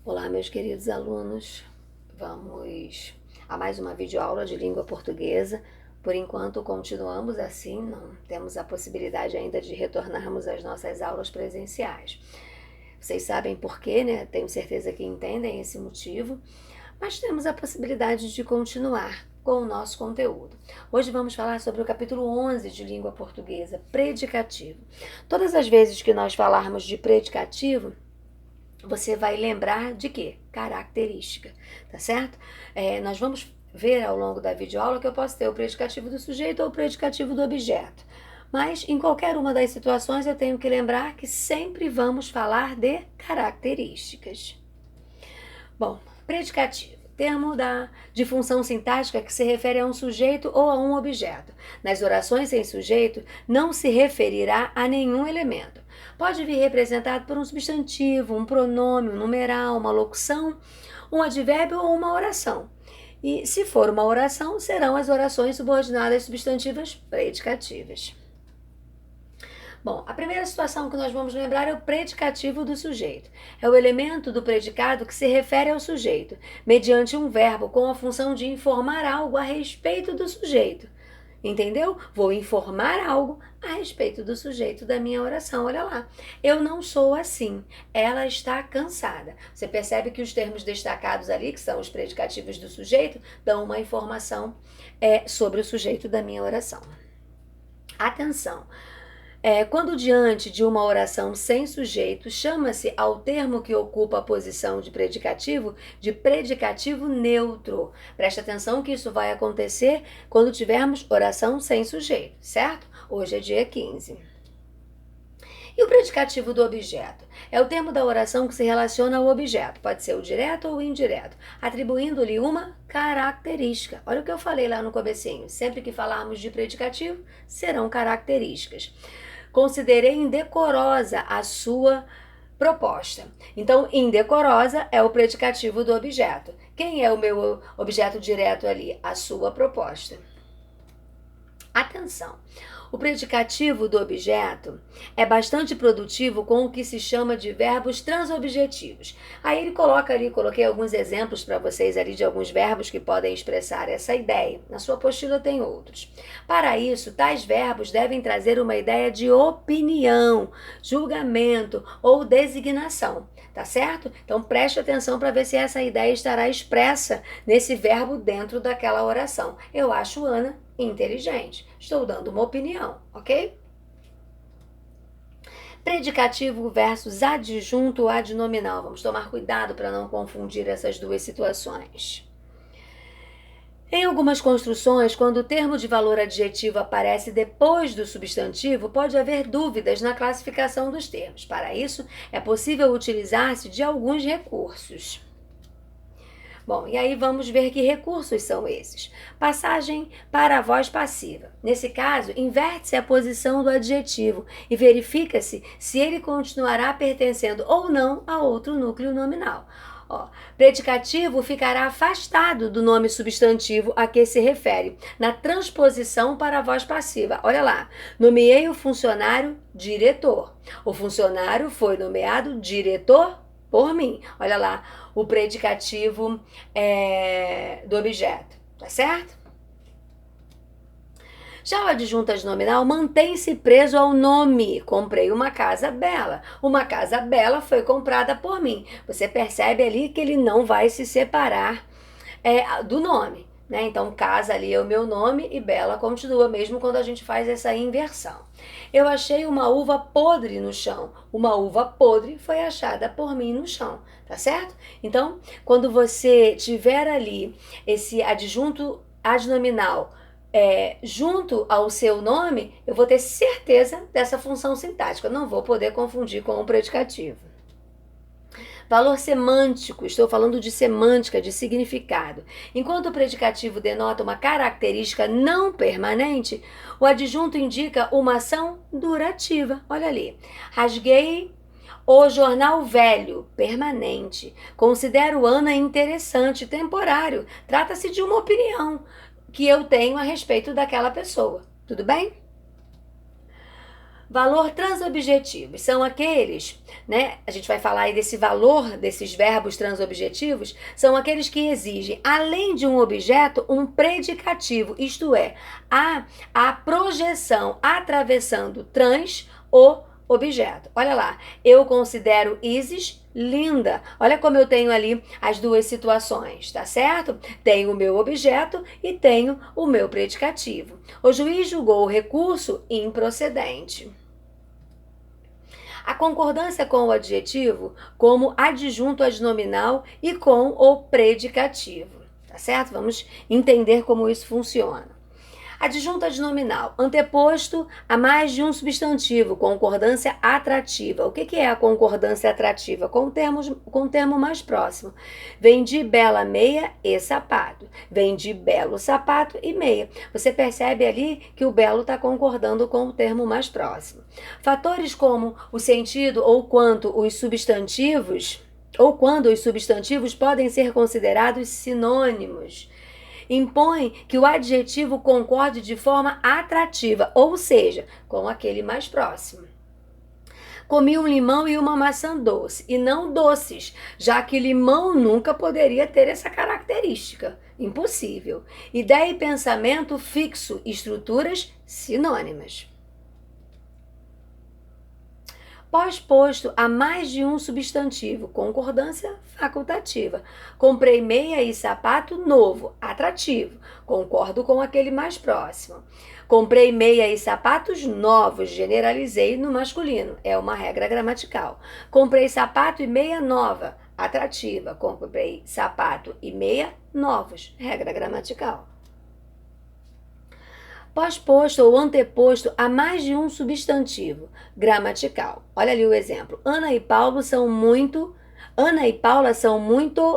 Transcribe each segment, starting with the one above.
Olá, meus queridos alunos. Vamos a mais uma videoaula de língua portuguesa. Por enquanto, continuamos assim, não temos a possibilidade ainda de retornarmos às nossas aulas presenciais. Vocês sabem por quê, né? Tenho certeza que entendem esse motivo, mas temos a possibilidade de continuar com o nosso conteúdo. Hoje vamos falar sobre o capítulo 11 de língua portuguesa, predicativo. Todas as vezes que nós falarmos de predicativo, você vai lembrar de quê? Característica, tá certo? Nós vamos ver ao longo da videoaula que eu posso ter o predicativo do sujeito ou o predicativo do objeto. Mas em qualquer uma das situações eu tenho que lembrar que sempre vamos falar de características. Bom, predicativo, termo de função sintática que se refere a um sujeito ou a um objeto. Nas orações sem sujeito, não se referirá a nenhum elemento. Pode vir representado por um substantivo, um pronome, um numeral, uma locução, um advérbio ou uma oração. E se for uma oração, serão as orações subordinadas substantivas predicativas. Bom, a primeira situação que nós vamos lembrar é o predicativo do sujeito. É o elemento do predicado que se refere ao sujeito, mediante um verbo com a função de informar algo a respeito do sujeito. Entendeu? Vou informar algo a respeito do sujeito da minha oração. Olha lá. Eu não sou assim. Ela está cansada. Você percebe que os termos destacados ali, que são os predicativos do sujeito, dão uma informação sobre o sujeito da minha oração. Atenção! Quando diante de uma oração sem sujeito, chama-se ao termo que ocupa a posição de predicativo neutro. Preste atenção que isso vai acontecer quando tivermos oração sem sujeito, certo? Hoje é dia 15. E o predicativo do objeto? É o termo da oração que se relaciona ao objeto, pode ser o direto ou o indireto, atribuindo-lhe uma característica. Olha o que eu falei lá no comecinho, sempre que falarmos de predicativo, serão características. Considerei indecorosa a sua proposta. Então, indecorosa é o predicativo do objeto. Quem é o meu objeto direto ali? A sua proposta. Atenção! O predicativo do objeto é bastante produtivo com o que se chama de verbos transobjetivos. Aí ele coloca ali, coloquei alguns exemplos para vocês ali de alguns verbos que podem expressar essa ideia. Na sua apostila tem outros. Para isso, tais verbos devem trazer uma ideia de opinião, julgamento ou designação. Tá certo? Então preste atenção para ver se essa ideia estará expressa nesse verbo dentro daquela oração. Eu acho Ana inteligente. Estou dando uma opinião, ok? Predicativo versus adjunto adnominal. Vamos tomar cuidado para não confundir essas duas situações. Em algumas construções, quando o termo de valor adjetivo aparece depois do substantivo, pode haver dúvidas na classificação dos termos. Para isso, é possível utilizar-se de alguns recursos. Bom, e aí vamos ver que recursos são esses. Passagem para a voz passiva. Nesse caso, inverte-se a posição do adjetivo e verifica-se se ele continuará pertencendo ou não a outro núcleo nominal. Predicativo ficará afastado do nome substantivo a que se refere, na transposição para a voz passiva. Olha lá, nomeei o funcionário diretor. O funcionário foi nomeado diretor por mim. Olha lá, o predicativo do objeto, tá certo? Já o adjunto adnominal mantém-se preso ao nome. Comprei uma casa bela. Uma casa bela foi comprada por mim. Você percebe ali que ele não vai se separar do nome, né? Então, casa ali é o meu nome e bela continua, mesmo quando a gente faz essa inversão. Eu achei uma uva podre no chão. Uma uva podre foi achada por mim no chão, tá certo? Então, quando você tiver ali esse adjunto adnominal junto ao seu nome, eu vou ter certeza dessa função sintática. Eu não vou poder confundir com o predicativo. Valor semântico, estou falando de semântica, de significado. Enquanto o predicativo denota uma característica não permanente, o adjunto indica uma ação durativa. Olha ali. Rasguei o jornal velho, permanente. Considero Ana interessante, temporário. Trata-se de uma opinião que eu tenho a respeito daquela pessoa. Tudo bem? Valor transobjetivos são aqueles, né? A gente vai falar aí desse valor desses verbos transobjetivos, são aqueles que exigem, além de um objeto, um predicativo, isto é, a projeção atravessando trans o objeto. Olha lá, eu considero Isis linda. Olha como eu tenho ali as duas situações, tá certo? Tenho o meu objeto e tenho o meu predicativo. O juiz julgou o recurso improcedente. A concordância com o adjetivo como adjunto adnominal e com o predicativo, tá certo? Vamos entender como isso funciona. Adjunto adnominal, anteposto a mais de um substantivo, concordância atrativa. O que é a concordância atrativa? Com o termo mais próximo. Vem de bela meia e sapato. Vem de belo sapato e meia. Você percebe ali que o belo está concordando com o termo mais próximo. Fatores como o sentido ou quando os substantivos podem ser considerados sinônimos, impõe que o adjetivo concorde de forma atrativa, ou seja, com aquele mais próximo. Comi um limão e uma maçã doce, e não doces, já que limão nunca poderia ter essa característica. Impossível. Ideia e pensamento fixo, estruturas sinônimas. Pós-posto a mais de um substantivo, concordância facultativa. Comprei meia e sapato novo, atrativo. Concordo com aquele mais próximo. Comprei meia e sapatos novos, generalizei no masculino, é uma regra gramatical. Comprei sapato e meia nova, atrativa. Comprei sapato e meia novos, regra gramatical. Pós-posto ou anteposto a mais de um substantivo, gramatical. Olha ali o exemplo. Ana e Paula são muito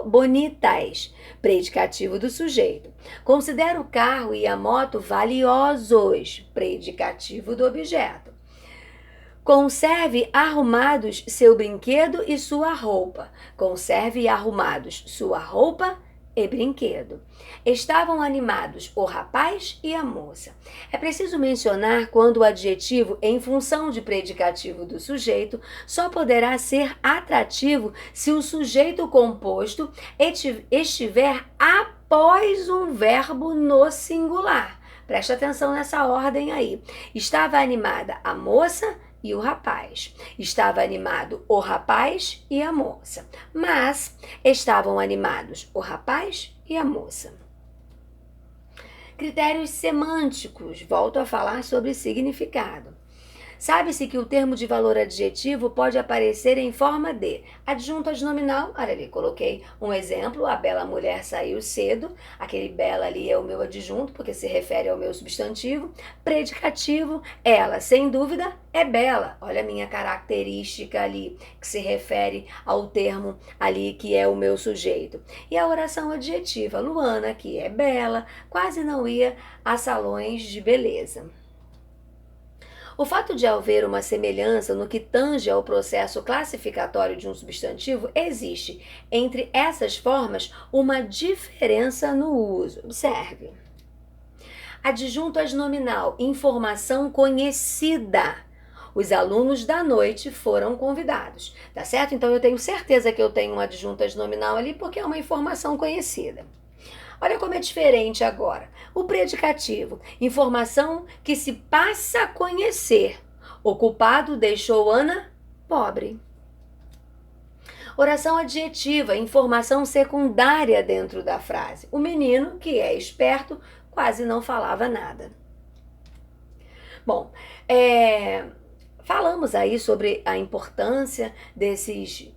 bonitas. Predicativo do sujeito. Considero o carro e a moto valiosos. Predicativo do objeto. Conserve arrumados seu brinquedo e sua roupa. Conserve arrumados sua roupa e brinquedo. Estavam animados o rapaz e a moça. É preciso mencionar quando o adjetivo, em função de predicativo do sujeito, só poderá ser atrativo se o sujeito composto estiver após um verbo no singular. Preste atenção nessa ordem aí. Estava animada a moça e o rapaz. Estava animado o rapaz e a moça. Mas estavam animados o rapaz e a moça. Critérios semânticos. Volto a falar sobre significado. Sabe-se que o termo de valor adjetivo pode aparecer em forma de adjunto adnominal. Olha ali, coloquei um exemplo. A bela mulher saiu cedo. Aquele bela ali é o meu adjunto, porque se refere ao meu substantivo. Predicativo, ela, sem dúvida, é bela. Olha a minha característica ali, que se refere ao termo ali que é o meu sujeito. E a oração adjetiva, Luana, que é bela, quase não ia a salões de beleza. O fato de haver uma semelhança no que tange ao processo classificatório de um substantivo, existe entre essas formas uma diferença no uso. Observe. Adjunto adnominal, informação conhecida. Os alunos da noite foram convidados, tá certo? Então eu tenho certeza que eu tenho um adjunto adnominal ali porque é uma informação conhecida. Olha como é diferente agora. O predicativo, informação que se passa a conhecer. O culpado deixou Ana pobre. Oração adjetiva, informação secundária dentro da frase. O menino, que é esperto, quase não falava nada. Bom, falamos aí sobre a importância desses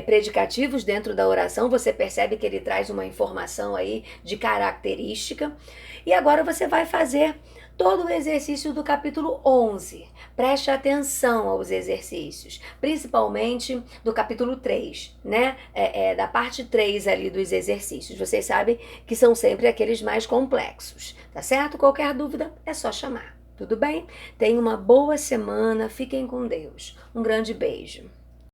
predicativos dentro da oração. Você percebe que ele traz uma informação aí de característica. E agora você vai fazer todo o exercício do capítulo 11. Preste atenção aos exercícios, principalmente do capítulo 3, né? Da parte 3 ali dos exercícios. Vocês sabem que são sempre aqueles mais complexos, tá certo? Qualquer dúvida é só chamar. Tudo bem? Tenham uma boa semana, fiquem com Deus. Um grande beijo.